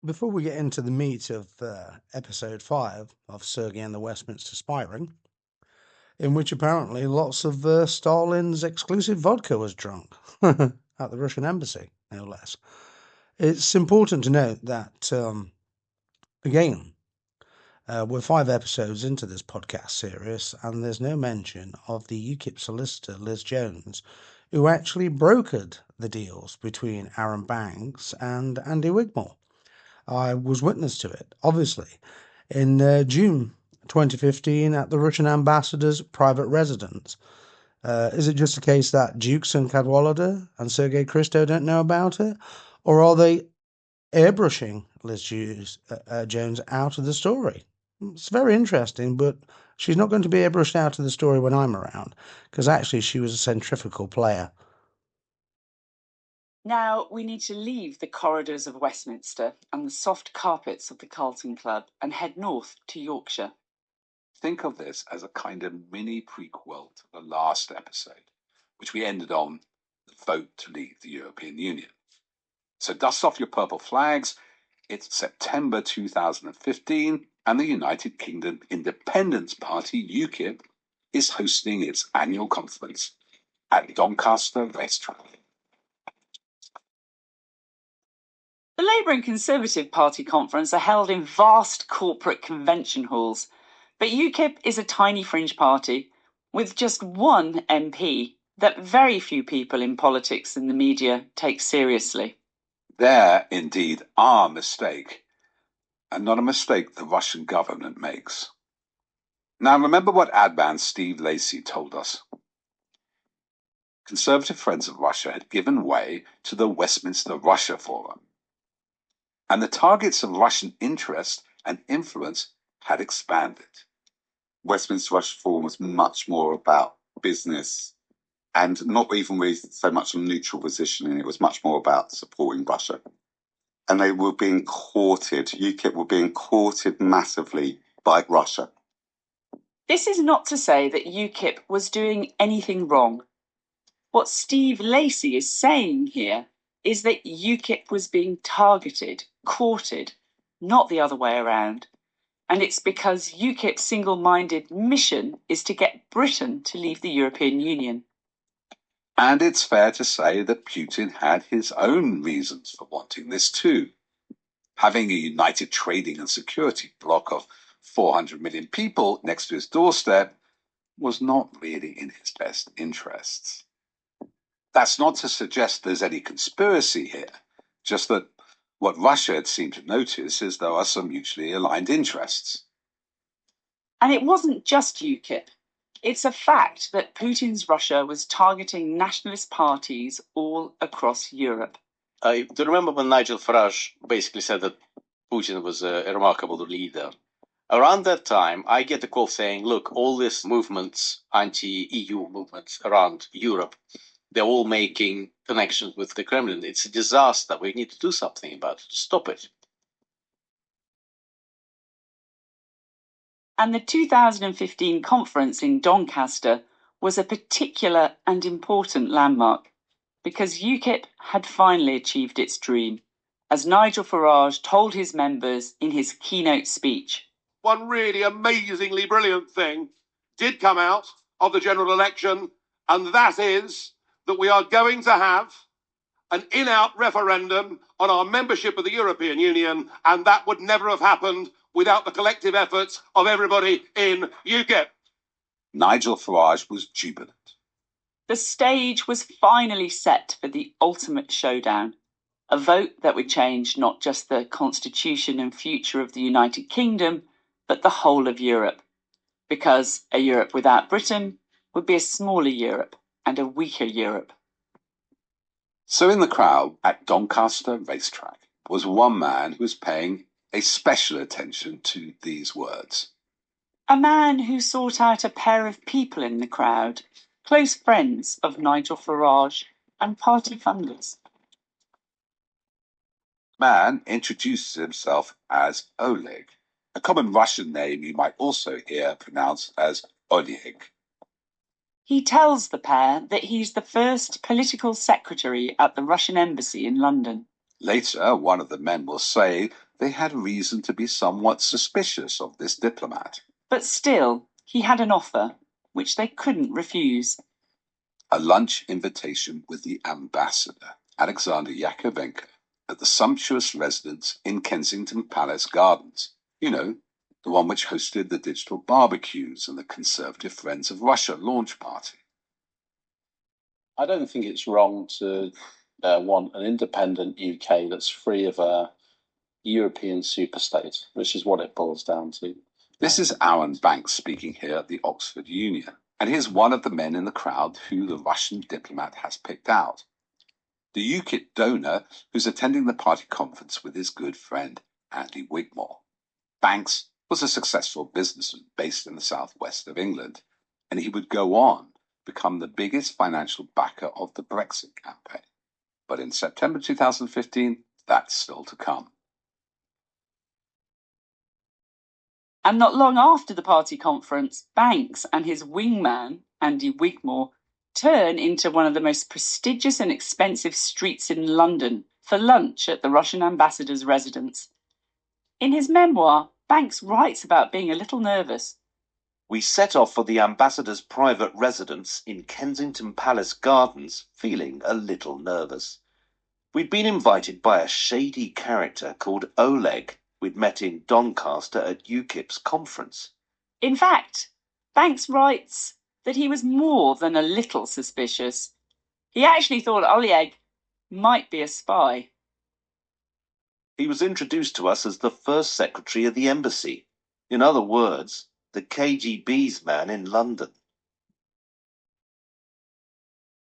Before we get into the meat of episode 5 of Sergei and the Westminster Spy Ring, in which apparently lots of Stalin's exclusive vodka was drunk at the Russian embassy, no less, it's important to note that, again, we're 5 episodes into this podcast series, and there's no mention of the UKIP solicitor Liz Jones, who actually brokered the deals between Arron Banks and Andy Wigmore. I was witness to it, obviously, in June 2015 at the Russian ambassador's private residence. Is it just a case that Jukes and Cadwalladr and Sergei Christo don't know about it? Or are they airbrushing Liz Jones out of the story? It's very interesting, but she's not going to be airbrushed out of the story when I'm around, because actually she was a centrifugal player. Now we need to leave the corridors of Westminster and the soft carpets of the Carlton Club and head north to Yorkshire. Think of this as a kind of mini prequel to the last episode, which we ended on the vote to leave the European Union. So dust off your purple flags. It's September 2015, and the United Kingdom Independence Party, UKIP, is hosting its annual conference at Doncaster Racetrack. The Labour and Conservative Party conference are held in vast corporate convention halls, but UKIP is a tiny fringe party with just one MP that very few people in politics and the media take seriously. They're indeed our mistake, and not a mistake the Russian government makes. Now remember what ad man Steve Lacey told us. Conservative Friends of Russia had given way to the Westminster Russia Forum, and the targets of Russian interest and influence had expanded. Westminster Russia Forum was much more about business and not even really so much a neutral positioning. It was much more about supporting Russia. And they were being courted, UKIP were being courted massively by Russia. This is not to say that UKIP was doing anything wrong. What Steve Lacey is saying here is that UKIP was being targeted, courted, not the other way around. And it's because UKIP's single-minded mission is to get Britain to leave the European Union. And it's fair to say that Putin had his own reasons for wanting this too. Having a united trading and security bloc of 400 million people next to his doorstep was not really in his best interests. That's not to suggest there's any conspiracy here, just that what Russia had seemed to notice is there are some mutually aligned interests. And it wasn't just UKIP. It's a fact that Putin's Russia was targeting nationalist parties all across Europe. I do remember when Nigel Farage basically said that Putin was a remarkable leader. Around that time, I get a call saying, look, all these movements, anti-EU movements around Europe, they're all making connections with the Kremlin. It's a disaster. We need to do something about it to stop it. And the 2015 conference in Doncaster was a particular and important landmark because UKIP had finally achieved its dream, as Nigel Farage told his members in his keynote speech. One really amazingly brilliant thing did come out of the general election, and that is that we are going to have an in-out referendum on our membership of the European Union, and that would never have happened without the collective efforts of everybody in UKIP. Nigel Farage was jubilant. The stage was finally set for the ultimate showdown, a vote that would change not just the constitution and future of the United Kingdom, but the whole of Europe. Because a Europe without Britain would be a smaller Europe and a weaker Europe. So in the crowd at Doncaster Racetrack was one man who was paying a special attention to these words. A man who sought out a pair of people in the crowd, close friends of Nigel Farage and party funders. The man introduces himself as Oleg, a common Russian name you might also hear pronounced as Oleg. He tells the pair that he's the first political secretary at the Russian embassy in London. Later, one of the men will say they had reason to be somewhat suspicious of this diplomat. But still, he had an offer, which they couldn't refuse. A lunch invitation with the ambassador, Alexander Yakovenko, at the sumptuous residence in Kensington Palace Gardens. You know, the one which hosted the digital barbecues and the Conservative Friends of Russia launch party. I don't think it's wrong to want an independent UK that's free of a European superstate, which is what it boils down to. This is Arron speaking here at the Oxford Union, and here's one of the men in the crowd who the Russian diplomat has picked out. The UKIP donor who's attending the party conference with his good friend, Andy Wigmore. Banks was a successful businessman based in the southwest of England, and he would go on become the biggest financial backer of the Brexit campaign. But in September 2015, that's still to come. And not long after the party conference, Banks and his wingman, Andy Wigmore, turn into one of the most prestigious and expensive streets in London for lunch at the Russian ambassador's residence. In his memoir, Banks writes about being a little nervous. We set off for the ambassador's private residence in Kensington Palace Gardens, feeling a little nervous. We'd been invited by a shady character called Oleg we'd met in Doncaster at UKIP's conference. In fact, Banks writes that he was more than a little suspicious. He actually thought Oleg might be a spy. He was introduced to us as the first secretary of the embassy. In other words, the KGB's man in London.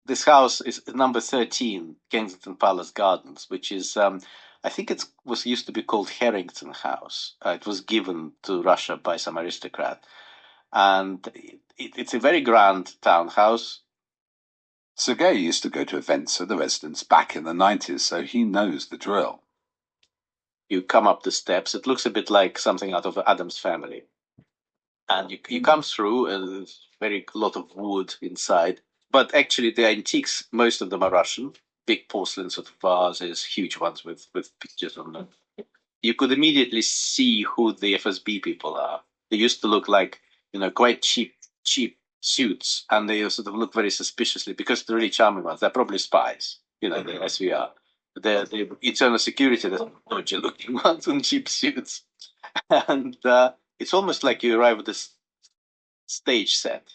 This house is number 13, Kensington Palace Gardens, which is, I think it was used to be called Harrington House. It was given to Russia by some aristocrat. And it's a very grand townhouse. Sergei used to go to events at the residence back in the 90s, so he knows the drill. You come up the steps. It looks a bit like something out of Adam's Family. And you come through, and there's a lot of wood inside. But actually, the antiques, most of them are Russian. Big porcelain sort of vases, huge ones with pictures on them. You could immediately see who the FSB people are. They used to look like, quite cheap suits, and they sort of look very suspiciously, because the really charming ones, they're probably spies, the SVR. The internal security, the dodgy-looking ones in cheap suits. And it's almost like you arrive at this stage set.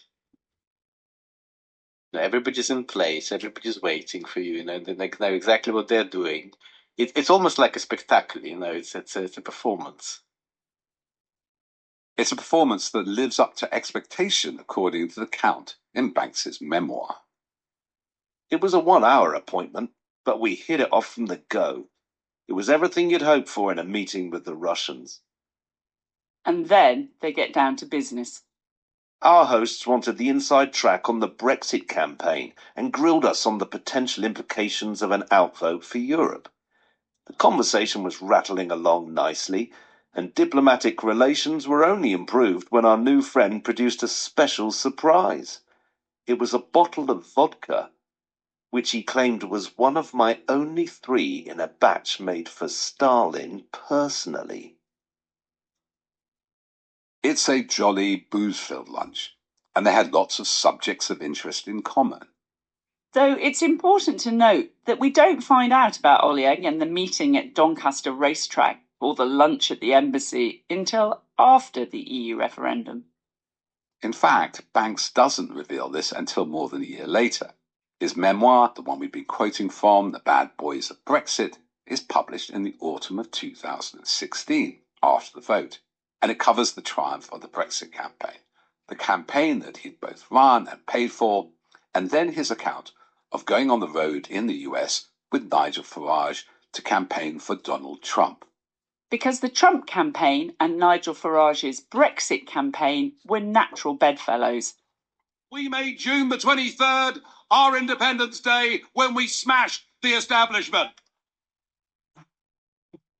Everybody's in place, everybody's waiting for you, they know exactly what they're doing. It's almost like a spectacle, it's a performance. It's a performance that lives up to expectation, according to the Count in Banks's memoir. It was a 1-hour appointment, but we hit it off from the go. It was everything you'd hope for in a meeting with the Russians. And then they get down to business. Our hosts wanted the inside track on the Brexit campaign and grilled us on the potential implications of an outvote for Europe. The conversation was rattling along nicely, and diplomatic relations were only improved when our new friend produced a special surprise. It was a bottle of vodka, which he claimed was one of my only 3 in a batch made for Stalin personally. It's a jolly booze-filled lunch, and they had lots of subjects of interest in common. Though it's important to note that we don't find out about Oleg and the meeting at Doncaster racetrack or the lunch at the embassy until after the EU referendum. In fact, Banks doesn't reveal this until more than a year later. His memoir, the one we've been quoting from, The Bad Boys of Brexit, is published in the autumn of 2016, after the vote. And it covers the triumph of the Brexit campaign, the campaign that he'd both run and paid for, and then his account of going on the road in the US with Nigel Farage to campaign for Donald Trump. Because the Trump campaign and Nigel Farage's Brexit campaign were natural bedfellows. We made June the 23rd our Independence Day when we smashed the establishment.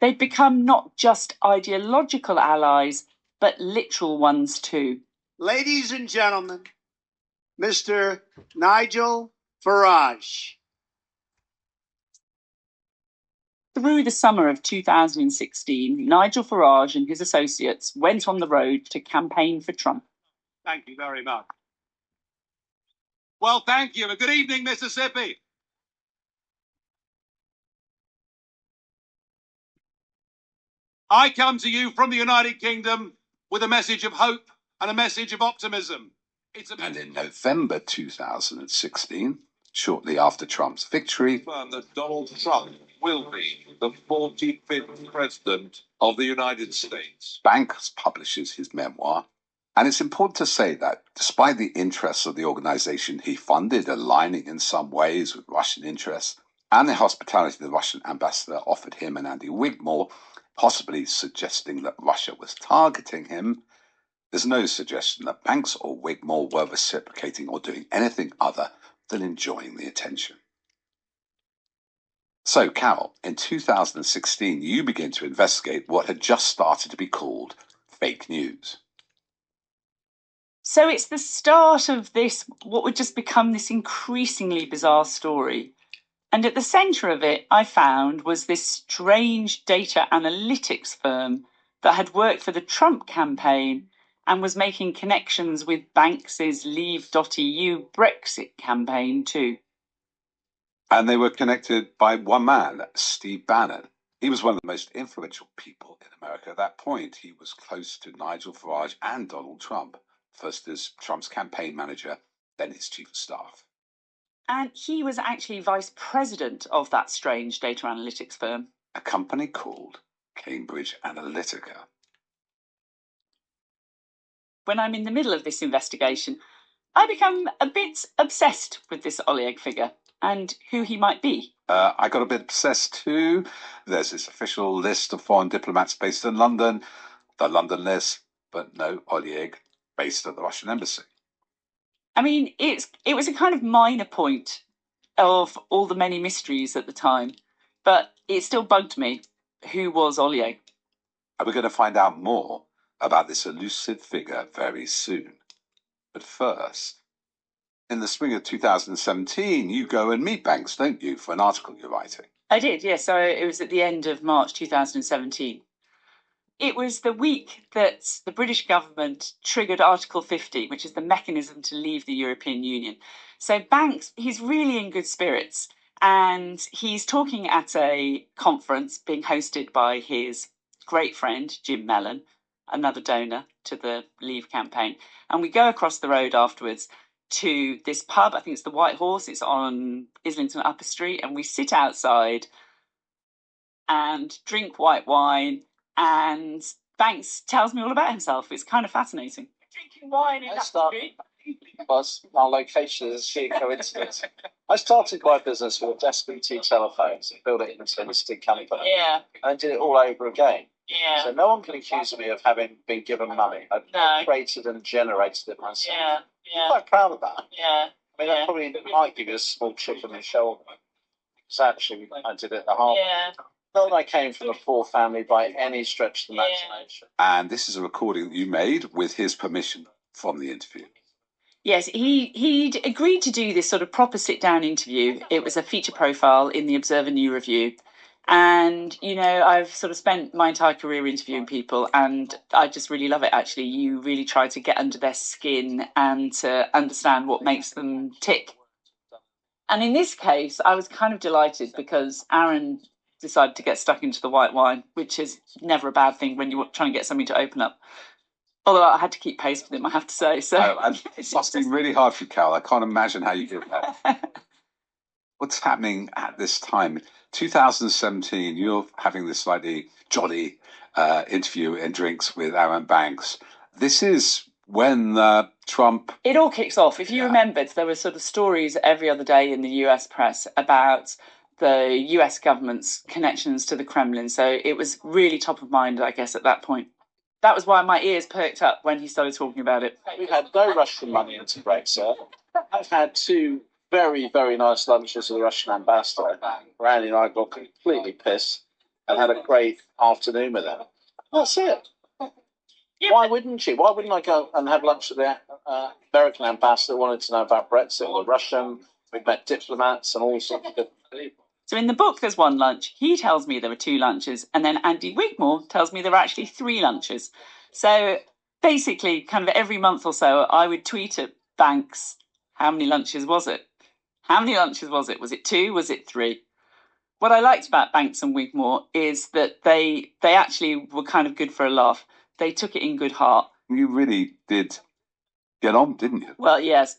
They'd become not just ideological allies, but literal ones too. Ladies and gentlemen, Mr. Nigel Farage. Through the summer of 2016, Nigel Farage and his associates went on the road to campaign for Trump. Thank you very much. Well, thank you, and good evening, Mississippi. I come to you from the United Kingdom with a message of hope and a message of optimism. And in November 2016, shortly after Trump's victory, that Donald Trump will be the 45th president of the United States. Banks publishes his memoir. And it's important to say that despite the interests of the organization he funded aligning in some ways with Russian interests, and the hospitality the Russian ambassador offered him and Andy Wigmore, possibly suggesting that Russia was targeting him, there's no suggestion that Banks or Wigmore were reciprocating or doing anything other than enjoying the attention. So, Carol, in 2016, you begin to investigate what had just started to be called fake news. So it's the start of this, what would just become this increasingly bizarre story. And at the centre of it, I found, was this strange data analytics firm that had worked for the Trump campaign and was making connections with Banks's Leave.eu Brexit campaign too. And they were connected by one man, Steve Bannon. He was one of the most influential people in America at that point. He was close to Nigel Farage and Donald Trump, first as Trump's campaign manager, then his chief of staff. And he was actually vice president of that strange data analytics firm. A company called Cambridge Analytica. When I'm in the middle of this investigation, I become a bit obsessed with this Oleg figure and who he might be. I got a bit obsessed too. There's this official list of foreign diplomats based in London, the London list, but no Oleg based at the Russian embassy. I mean, it was a kind of minor point of all the many mysteries at the time, but it still bugged me. Who was Oleg? And we're going to find out more about this elusive figure very soon. But first, in the spring of 2017, you go and meet Banks, don't you, for an article you're writing? I did, yes. So it was at the end of March 2017. It was the week that the British government triggered Article 50, which is the mechanism to leave the European Union. So Banks, he's really in good spirits, and he's talking at a conference being hosted by his great friend, Jim Mellon, another donor to the Leave campaign. And we go across the road afterwards to this pub, I think it's the White Horse, it's on Islington Upper Street, and we sit outside and drink white wine, and Banks tells me all about himself. It's kind of fascinating. Drinking wine in that street. Because our location is a sheer coincidence. I started my business with SBT telephones and built it into a listed company. Yeah. And did it all over again. Yeah. So no one can accuse me of having been given money. I created and generated it myself. Yeah. I'm quite proud of that. Yeah. I mean, that probably might give you a small chip on the shoulder. Because actually, I did it the whole. Yeah. Not that I came from a poor family by any stretch of the imagination. And this is a recording that you made with his permission from the interview. Yes, he'd agreed to do this sort of proper sit-down interview. It was a feature profile in the Observer New Review. And, you know, I've sort of spent my entire career interviewing people, and I just really love it, actually. You really try to get under their skin and to understand what makes them tick. And in this case, I was kind of delighted because Arron decided to get stuck into the white wine, which is never a bad thing when you're trying to get something to open up. Although I had to keep pace with him, I have to say. So it must be really hard for you, Carol. I can't imagine how you did that. What's happening at this time? 2017, you're having this slightly jolly interview and drinks with Arron Banks. This is when Trump... It all kicks off. If you remembered, there were sort of stories every other day in the US press about the US government's connections to the Kremlin. So it was really top of mind, I guess, at that point. That was why my ears perked up when he started talking about it. We've had no Russian money into Brexit. I've had two very, very nice lunches with the Russian ambassador. Randy and I got completely pissed and had a great afternoon with him. That's it. Yeah, why wouldn't you? Why wouldn't I go and have lunch with the American ambassador who wanted to know about Brexit, or the Russian? We've met diplomats and all sorts of different people. So in the book, there's one lunch. He tells me there were 2 lunches. And then Andy Wigmore tells me there were actually 3 lunches. So basically, kind of every month or so, I would tweet at Banks, how many lunches was it? How many lunches was it? Was it 2? Was it 3? What I liked about Banks and Wigmore is that they actually were kind of good for a laugh. They took it in good heart. You really did get on, didn't you? Well, yes.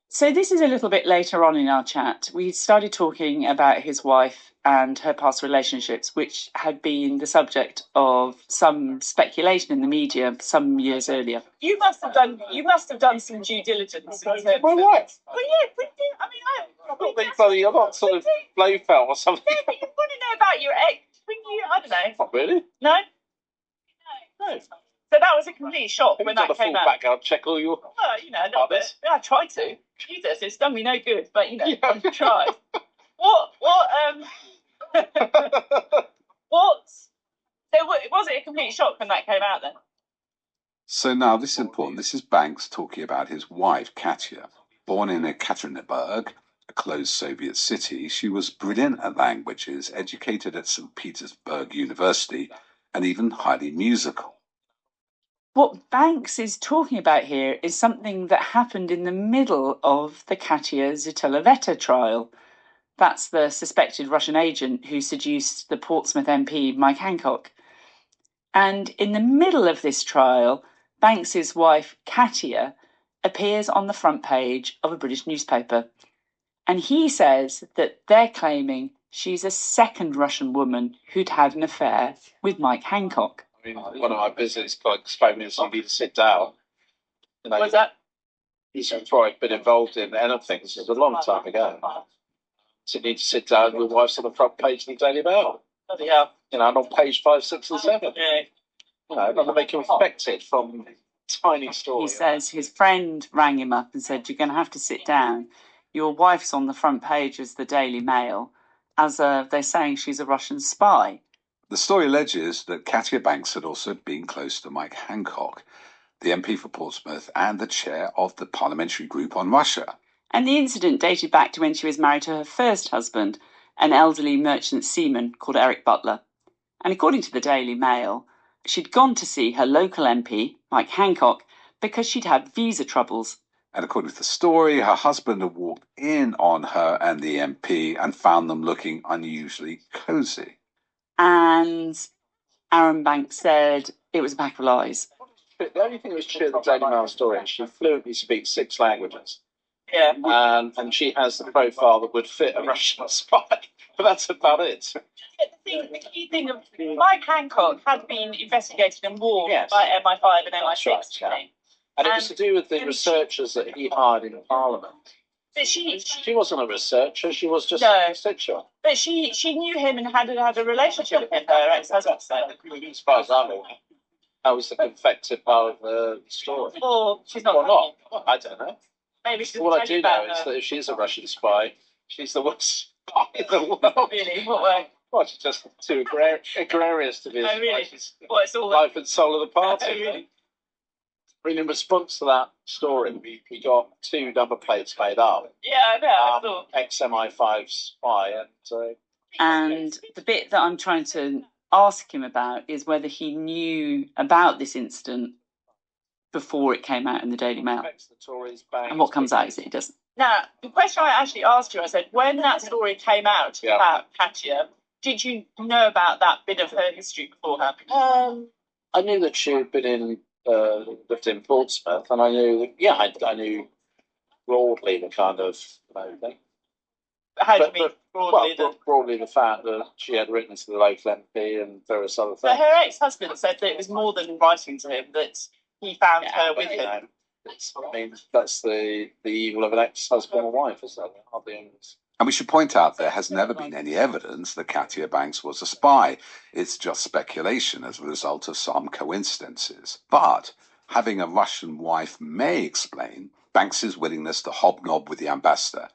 So this is a little bit later on in our chat. We started talking about his wife and her past relationships, which had been the subject of some speculation in the media some years earlier. You must have done some due diligence. My wife. Well, yeah, but I mean, I'm not sort of Blofeld or something. Yeah, but you want to know about your ex? I don't know. Not really. No. No. So that was a complete shock when that came out. Background check all your. Well, a little bit. Yeah, I tried to. Jesus, it's done me no good, but I tried. So was it a complete shock when that came out then? So now this is important. This is Banks talking about his wife, Katya. Born in Ekaterinburg, a closed Soviet city, she was brilliant at languages, educated at St. Petersburg University, and even highly musical. What Banks is talking about here is something that happened in the middle of the Katya Zhityaloveta trial. That's the suspected Russian agent who seduced the Portsmouth MP Mike Hancock. And in the middle of this trial, Banks's wife, Katya, appears on the front page of a British newspaper. And he says that they're claiming she's a second Russian woman who'd had an affair with Mike Hancock. I mean, one of my business colleagues phoned me and said, "You need to sit down." What's that? He's probably been involved in anything. This is a long time ago. So you need to sit down. Your wife's on the front page of the Daily Mail. Bloody hell. And on page 5, 6, and 7. Yeah. And they make him affected from tiny stories. He says his friend rang him up and said, "You're going to have to sit down. Your wife's on the front page of the Daily Mail, as they're saying she's a Russian spy." The story alleges that Katya Banks had also been close to Mike Hancock, the MP for Portsmouth and the chair of the parliamentary group on Russia. And the incident dated back to when she was married to her first husband, an elderly merchant seaman called Eric Butler. And according to the Daily Mail, she'd gone to see her local MP, Mike Hancock, because she'd had visa troubles. And according to the story, her husband had walked in on her and the MP and found them looking unusually cosy. And Arron Banks said it was a pack of lies. The only thing that was true in the Daily Mail story is she fluently speaks 6 languages. Yeah. And she has the profile that would fit a Russian spy. But that's about it. The key thing of Mike Hancock had been investigated and warned by MI5 and MI6. Right, and it was to do with the researchers that he hired in Parliament. But she wasn't a researcher, she was just a constituent. But she knew him and had a relationship with him, her ex-husband. As far as I'm aware, that was the confected part of the story. Or she's not. Or not. I don't know. Maybe she's All I do know is that if she's a Russian spy, she's the worst spy in the world. Really? What way? Well, she's just too agrarious to be a spy. Oh, really? Well, it's all life and soul of the party. Oh, really? In response to that story, we got 2 number plates made up. Yeah, I know. I thought. Ex-MI5 spy. And the bit that I'm trying to ask him about is whether he knew about this incident before it came out in the Daily Mail. And what comes out is that he doesn't. Now, the question I actually asked you, I said, when that story came out about Katya, did you know about that bit of her history beforehand? I knew that she had been lived in Portsmouth, and I knew that, I knew broadly the kind of thing. How do you mean broadly? Well, broadly the fact that she had written to the local MP and various other things. But her ex-husband said that it was more than writing to him, that he found her with him. I mean, that's the evil of an ex-husband and wife, isn't it? And we should point out there has never been any evidence that Katya Banks was a spy. It's just speculation as a result of some coincidences. But having a Russian wife may explain Banks's willingness to hobnob with the ambassador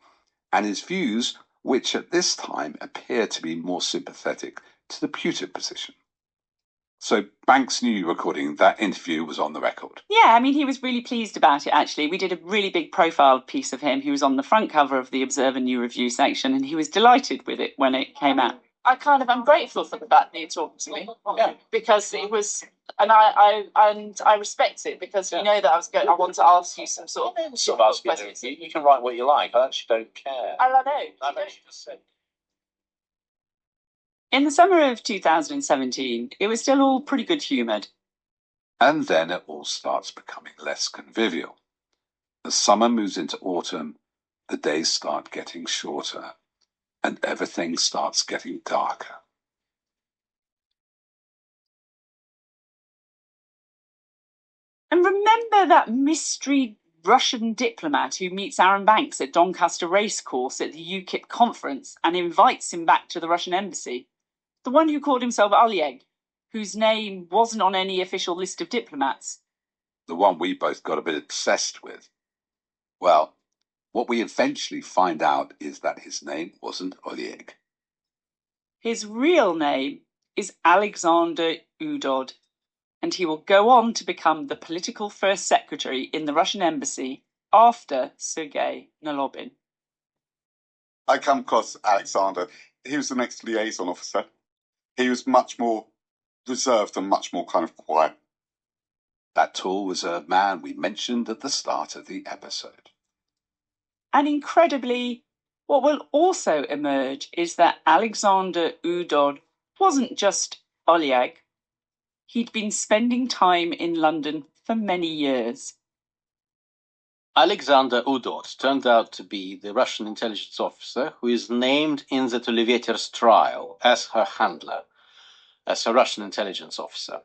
and his views, which at this time appear to be more sympathetic to the Putin position. So Banks knew you were recording. That interview was on the record. Yeah, I mean, he was really pleased about it, actually. We did a really big profile piece of him. He was on the front cover of the Observer New Review section, and he was delighted with it when it came out. I'm grateful for the fact that you talked to me. Yeah. Because it was, and I respect it, because you know that I want to ask you some sort of questions. You can write what you like. I actually don't care. I know. I've actually just said. In the summer of 2017, it was still all pretty good-humoured. And then it all starts becoming less convivial. As summer moves into autumn, the days start getting shorter, and everything starts getting darker. And remember that mystery Russian diplomat who meets Arron Banks at Doncaster Racecourse at the UKIP conference and invites him back to the Russian embassy? The one who called himself Oleg, whose name wasn't on any official list of diplomats. The one we both got a bit obsessed with. Well, what we eventually find out is that his name wasn't Oleg. His real name is Alexander Udod, and he will go on to become the political first secretary in the Russian embassy after Sergei Nolobin. I come across Alexander. He was the next liaison officer. He was much more reserved and much more kind of quiet. That tall, reserved man we mentioned at the start of the episode. And incredibly, what will also emerge is that Alexander Udod wasn't just Oleg. He'd been spending time in London for many years. Alexander Udod turned out to be the Russian intelligence officer who is named in the LeaveEU's trial as her handler, as a Russian intelligence officer,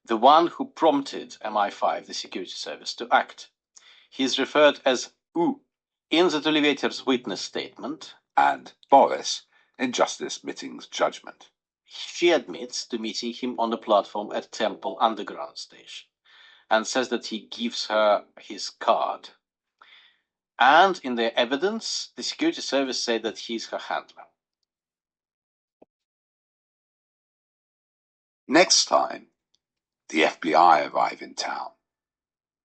the one who prompted MI5, the security service, to act. He is referred as U in the LeaveEU's witness statement, and Boris in Justice Mitting's judgment. She admits to meeting him on the platform at Temple Underground Station and says that he gives her his card. And in their evidence, the security service said that he's her handler. Next time, the FBI arrive in town.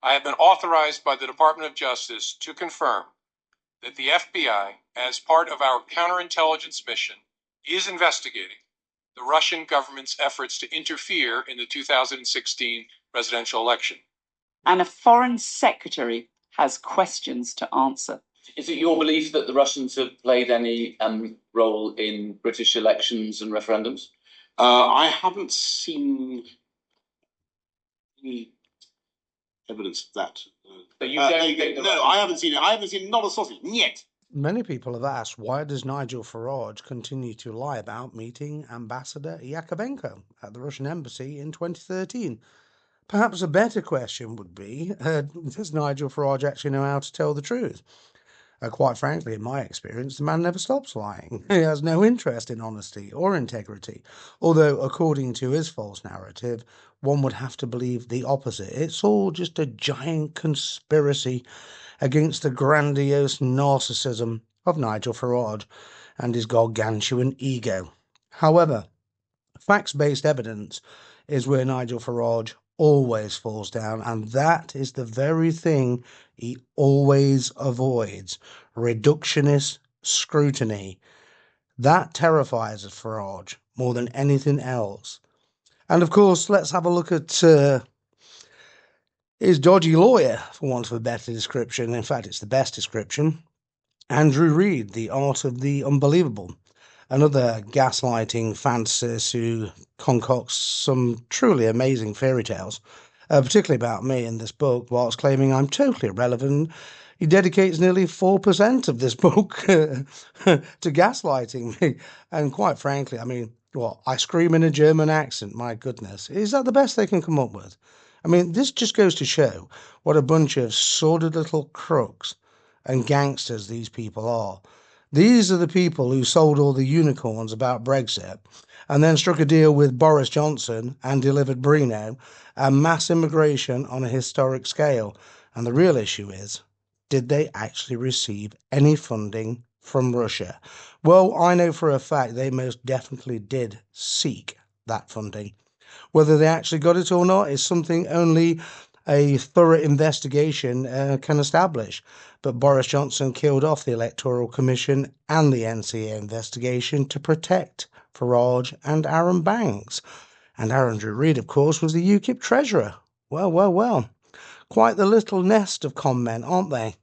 I have been authorized by the Department of Justice to confirm that the FBI, as part of our counterintelligence mission, is investigating the Russian government's efforts to interfere in the 2016 presidential election. And a foreign secretary has questions to answer. Is it your belief that the Russians have played any role in British elections and referendums? I haven't seen any evidence of that. But you don't think no, I haven't seen it. I haven't seen not a sausage yet. Many people have asked, why does Nigel Farage continue to lie about meeting Ambassador Yakovenko at the Russian embassy in 2013? Perhaps a better question would be, does Nigel Farage actually know how to tell the truth? Quite frankly, in my experience, the man never stops lying. He has no interest in honesty or integrity, although, according to his false narrative, one would have to believe the opposite. It's all just a giant conspiracy against the grandiose narcissism of Nigel Farage and his gargantuan ego. However, facts-based evidence is where Nigel Farage always falls down, and that is the very thing he always avoids: reductionist scrutiny. That terrifies Farage more than anything else. And of course, let's have a look at his dodgy lawyer, for want of a better description. In fact, it's the best description. Andrew Reid, the art of the unbelievable. Another gaslighting fantasist who concocts some truly amazing fairy tales, particularly about me in this book, whilst claiming I'm totally irrelevant. He dedicates nearly 4% of this book to gaslighting me. And quite frankly, I mean, what, I scream in a German accent, my goodness. Is that the best they can come up with? I mean, this just goes to show what a bunch of sordid little crooks and gangsters these people are. These are the people who sold all the unicorns about Brexit and then struck a deal with Boris Johnson and delivered Brino and mass immigration on a historic scale. And the real issue is, did they actually receive any funding from Russia? Well, I know for a fact they most definitely did seek that funding. Whether they actually got it or not is something only a thorough investigation can establish. But Boris Johnson killed off the Electoral Commission and the NCA investigation to protect Farage and Arron banks. And Andrew Reid, of course, was the UKIP treasurer. Well. Quite the little nest of con men, aren't they?